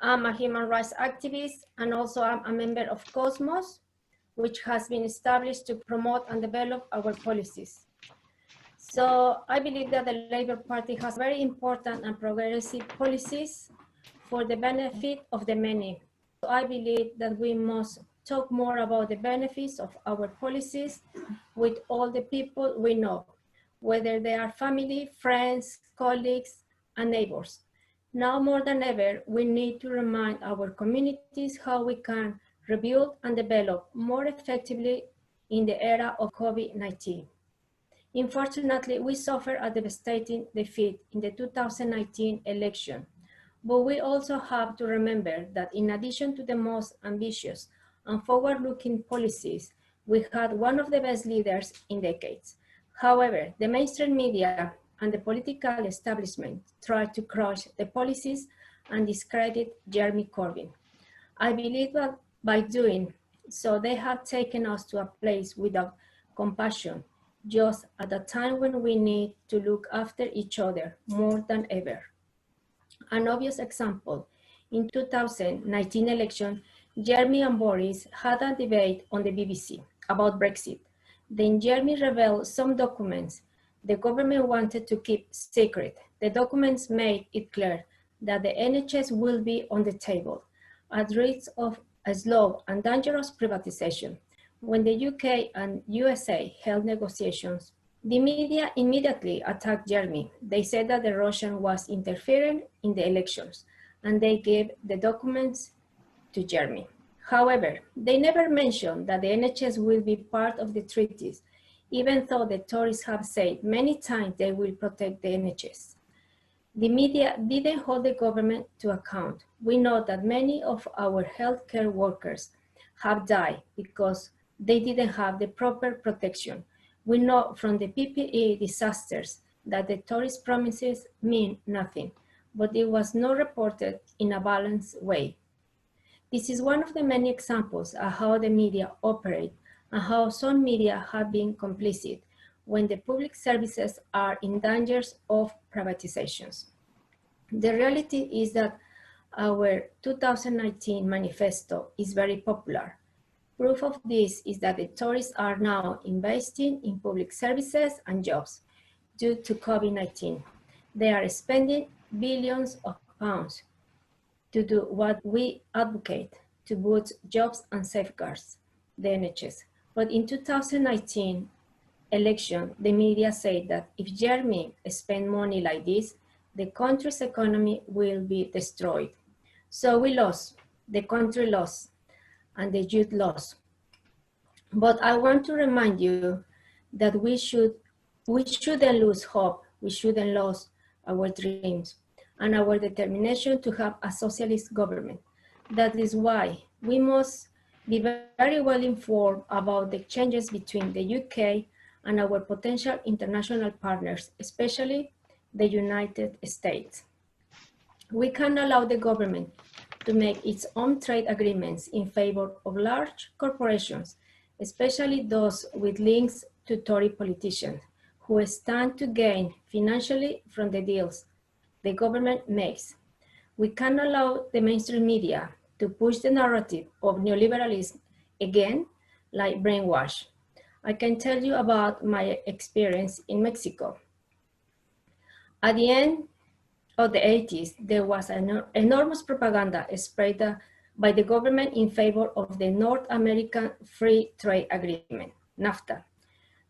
I'm a human rights activist, and also I'm a member of Cosmos, which has been established to promote and develop our policies. So I believe that the Labour Party has very important and progressive policies for the benefit of the many. So I believe that we must talk more about the benefits of our policies with all the people we know, whether they are family, friends, colleagues, and neighbors. Now more than ever, we need to remind our communities how we can rebuild and develop more effectively in the era of COVID-19. Unfortunately, we suffered a devastating defeat in the 2019 election, but we also have to remember that in addition to the most ambitious and forward-looking policies, we had one of the best leaders in decades. However, the mainstream media and the political establishment tried to crush the policies and discredit Jeremy Corbyn. I believe that by doing so, they have taken us to a place without compassion, just at a time when we need to look after each other more than ever. An obvious example, in 2019 election, Jeremy and Boris had a debate on the BBC about Brexit. Then Jeremy revealed some documents the government wanted to keep secret. The documents made it clear that the NHS will be on the table at risk of a slow and dangerous privatization. When the UK and USA held negotiations, the media immediately attacked Jeremy. They said that the Russian was interfering in the elections, and they gave the documents to Jeremy. However, they never mentioned that the NHS will be part of the treaties, even though the Tories have said many times they will protect the NHS. The media didn't hold the government to account. We know that many of our healthcare workers have died because they didn't have the proper protection. We know from the PPE disasters that the Tories' promises mean nothing, but it was not reported in a balanced way. This is one of the many examples of how the media operate and how some media have been complicit when the public services are in danger of privatizations. The reality is that our 2019 manifesto is very popular. Proof of this is that the Tories are now investing in public services and jobs due to COVID-19. They are spending billions of pounds to do what we advocate, to boost jobs and safeguards the NHS. But in 2019 election, the media said that if Jeremy spent money like this, the country's economy will be destroyed. So we lost, the country lost, and the youth lost. But I want to remind you that we shouldn't lose hope, we shouldn't lose our dreams and our determination to have a socialist government. That is why we must be very well informed about the changes between the UK and our potential international partners, especially the United States. We can allow the government to make its own trade agreements in favor of large corporations, especially those with links to Tory politicians who stand to gain financially from the deals the government makes. We can allow the mainstream media to push the narrative of neoliberalism again, like brainwash. I can tell you about my experience in Mexico. At the end of the 80s, there was an enormous propaganda spread by the government in favor of the North American Free Trade Agreement, NAFTA.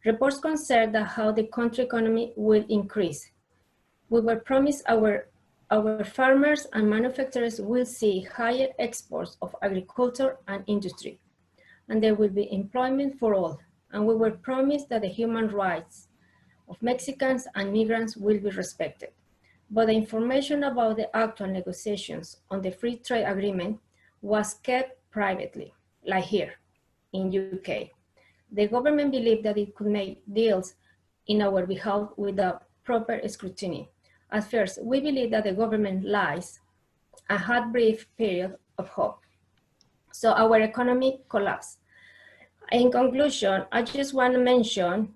Reports concerned that how the country economy will increase. We were promised our farmers and manufacturers will see higher exports of agriculture and industry, and there will be employment for all. And we were promised that the human rights of Mexicans and migrants will be respected. But the information about the actual negotiations on the free trade agreement was kept privately, like here in UK. The government believed that it could make deals in our behalf without proper scrutiny. At first, we believed that the government lies and had a brief period of hope. So our economy collapsed. In conclusion, I just want to mention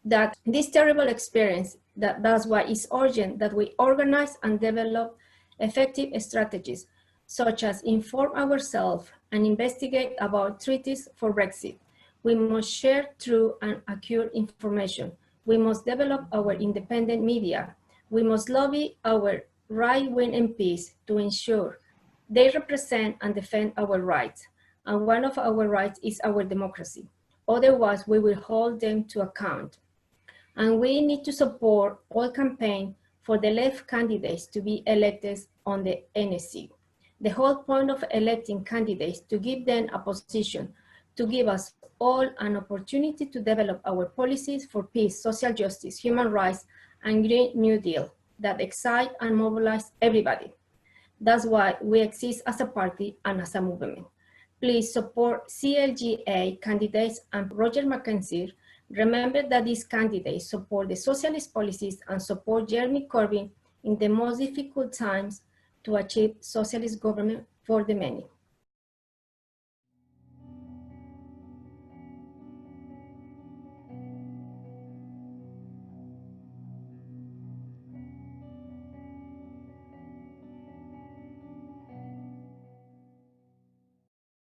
that this terrible experience, that's why it's urgent that we organize and develop effective strategies such as inform ourselves and investigate about treaties for Brexit. We must share true and accurate information. We must develop our independent media. We must lobby our right-wing MPs to ensure they represent and defend our rights. And one of our rights is our democracy. Otherwise, we will hold them to account. And we need to support all campaigns for the left candidates to be elected on the NSC. The whole point of electing candidates to give them a position, to give us all an opportunity to develop our policies for peace, social justice, human rights, and Green New Deal that excite and mobilize everybody. That's why we exist as a party and as a movement. Please support CLGA candidates and Roger McKenzie. Remember that these candidates support the socialist policies and support Jeremy Corbyn in the most difficult times to achieve socialist government for the many.